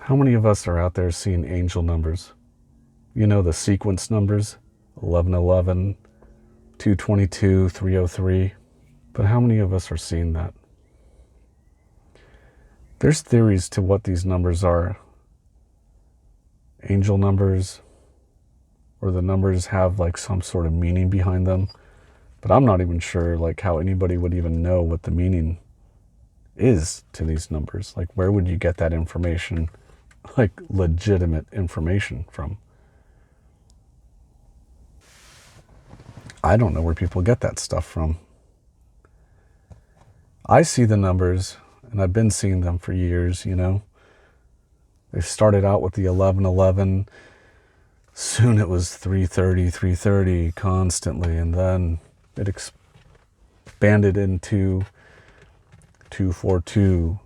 How many of us are out there seeing angel numbers? You know, the sequence numbers, 1111, 222, 303. But how many of us are seeing that? There's theories to what these numbers are. Angel numbers, or the numbers have like some sort of meaning behind them. But I'm not even sure like how anybody would even know what the meaning is to these numbers. Like, where would you get that information, like legitimate information from? I don't know where people get that stuff from. I see the numbers, and I've been seeing them for years, you know. They started out with the 1111. Soon it was 330 constantly, and then it expanded into 242,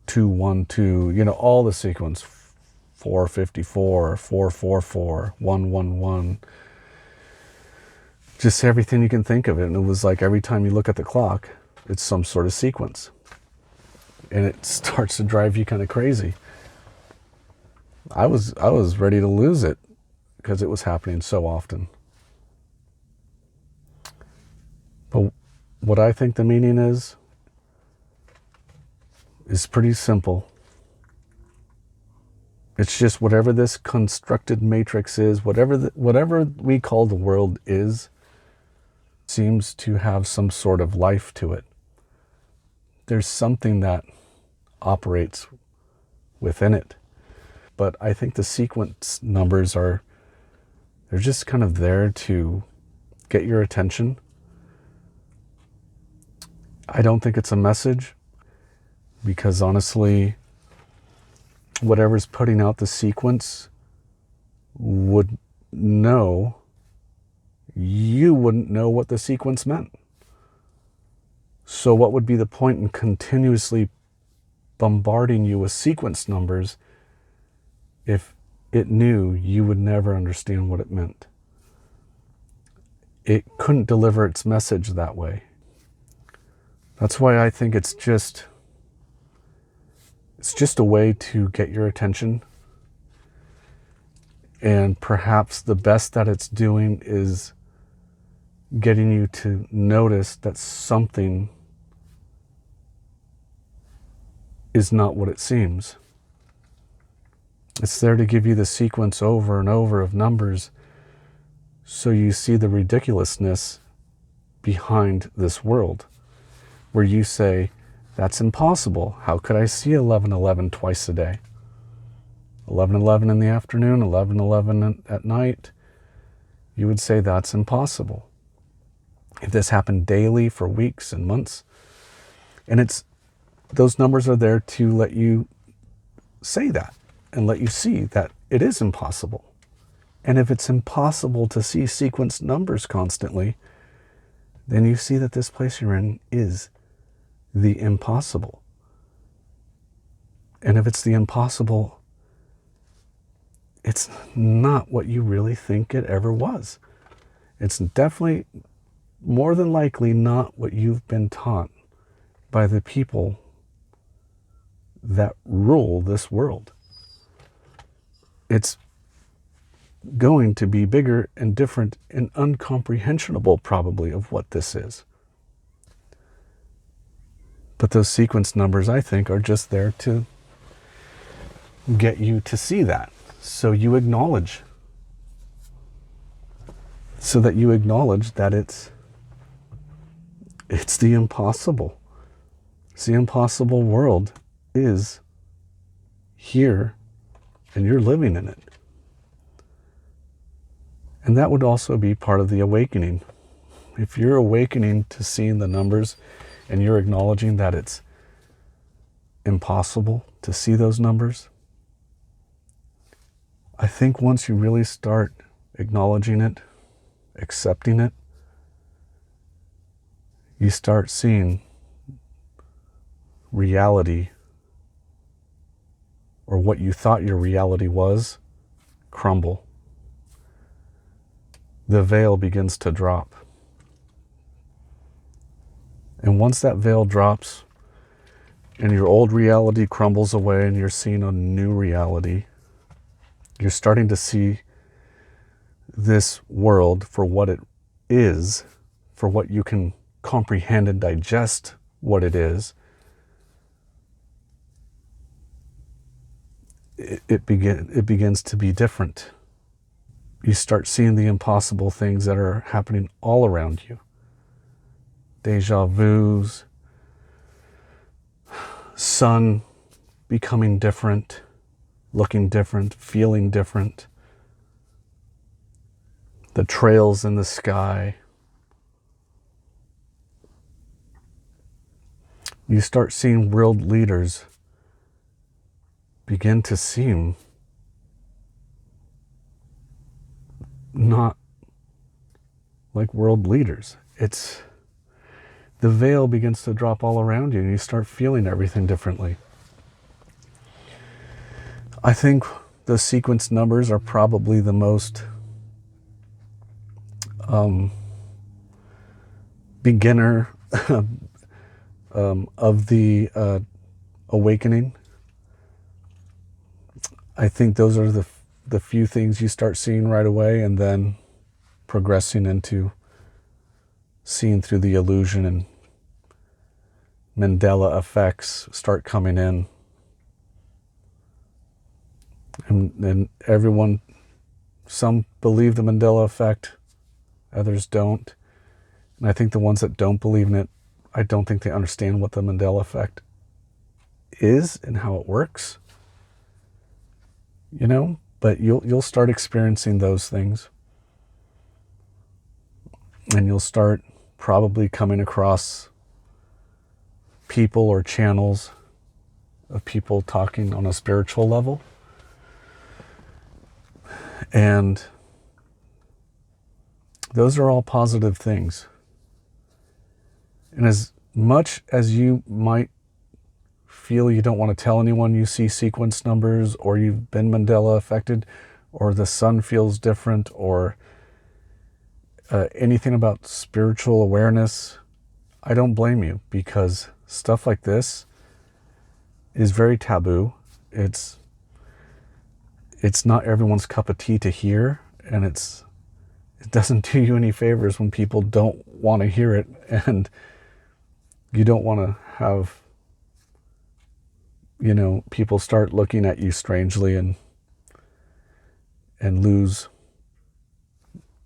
212, you know, all the sequence, 454, 444, 111. Just everything you can think of it. And it was like every time you look at the clock, it's some sort of sequence. And it starts to drive you kind of crazy. I was ready to lose it because it was happening so often. But what I think the meaning is pretty simple. It's just whatever this constructed matrix is, whatever we call the world is, seems to have some sort of life to it. There's something that operates within it. But I think the sequence numbers they're just kind of there to get your attention. I don't think it's a message, because honestly, whatever's putting out the sequence would know you wouldn't know what the sequence meant. So what would be the point in continuously bombarding you with sequence numbers if it knew you would never understand what it meant? It couldn't deliver its message that way. That's why I think it's just a way to get your attention. And perhaps the best that it's doing is getting you to notice that something is not what it seems. It's there to give you the sequence over and over of numbers so you see the ridiculousness behind this world, where you say, that's impossible. How could I see 1111 twice a day? 1111 in the afternoon, 1111 at night. You would say that's impossible. If this happened daily for weeks and months, and those numbers are there to let you say that and let you see that it is impossible. And if it's impossible to see sequence numbers constantly, then you see that this place you're in is the impossible. And if it's the impossible, it's not what you really think it ever was. It's definitely, more than likely, not what you've been taught by the people that rule this world. It's going to be bigger and different and uncomprehensible, probably, of what this is. But those sequence numbers, I think, are just there to get you to see that. So you acknowledge. So that you acknowledge that it's the impossible. It's the impossible world is here, and you're living in it. And that would also be part of the awakening. If you're awakening to seeing the numbers and you're acknowledging that it's impossible to see those numbers, I think once you really start acknowledging it, accepting it, you start seeing reality, or what you thought your reality was, crumble. The veil begins to drop. And once that veil drops, and your old reality crumbles away and you're seeing a new reality. You're starting to see this world for what it is, for what you can comprehend and digest what it is. It begins to be different. You start seeing the impossible things that are happening all around you. Deja vus, sun becoming different, looking different, feeling different, the trails in the sky. You start seeing world leaders begin to seem not like world leaders. It's the veil begins to drop all around you and you start feeling everything differently. I think the sequence numbers are probably the most beginner of the awakening. I think those are the few things you start seeing right away, and then progressing into seeing through the illusion, and Mandela effects start coming in. And everyone, some believe the Mandela effect, others don't. And I think the ones that don't believe in it, I don't think they understand what the Mandela effect is and how it works. You know, but you'll start experiencing those things. And you'll start probably coming across people or channels of people talking on a spiritual level. And those are all positive things. And as much as you might feel you don't want to tell anyone you see sequence numbers, or you've been Mandela affected, or the sun feels different, or anything about spiritual awareness, I don't blame you, because stuff like this is very taboo. It's not everyone's cup of tea to hear, and it doesn't do you any favors when people don't want to hear it, and you don't want to have, you know, people start looking at you strangely and lose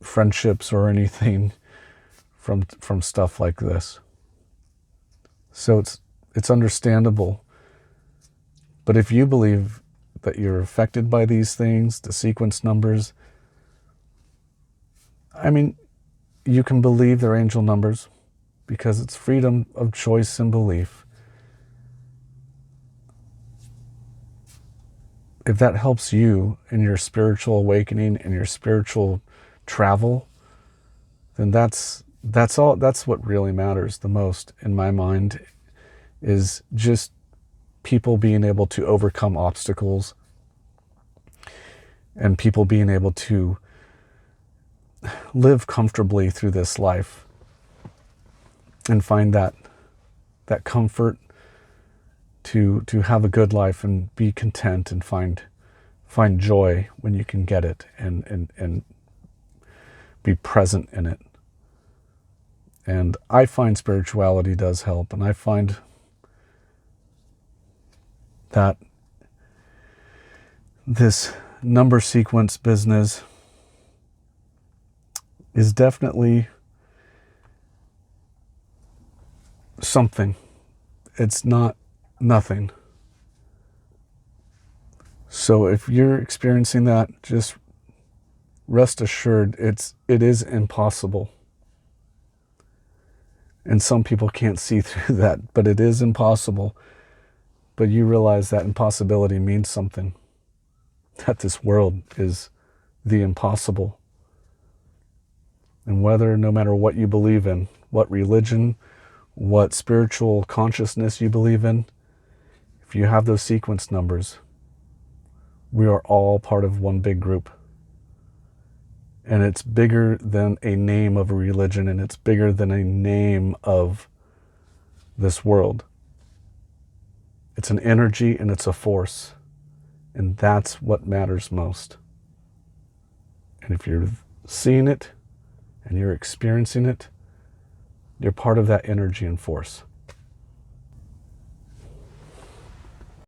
friendships or anything from stuff like this. So it's understandable. But if you believe that you're affected by these things, the sequence numbers, I mean, you can believe they're angel numbers, because it's freedom of choice and belief. If that helps you in your spiritual awakening and your spiritual travel, then that's what really matters the most in my mind, is just people being able to overcome obstacles, and people being able to live comfortably through this life and find that comfort to have a good life and be content and find joy when you can get it, and be present in it. And I find spirituality does help, and I find that this number sequence business is definitely something. It's not nothing. So if you're experiencing that, just rest assured it is impossible. And some people can't see through that, but it is impossible. But you realize that impossibility means something. That this world is the impossible. And no matter what you believe in, what religion, what spiritual consciousness you believe in, if you have those sequence numbers, we are all part of one big group. And it's bigger than a name of a religion, and it's bigger than a name of this world. It's an energy and it's a force. And that's what matters most. And if you're seeing it and you're experiencing it, you're part of that energy and force.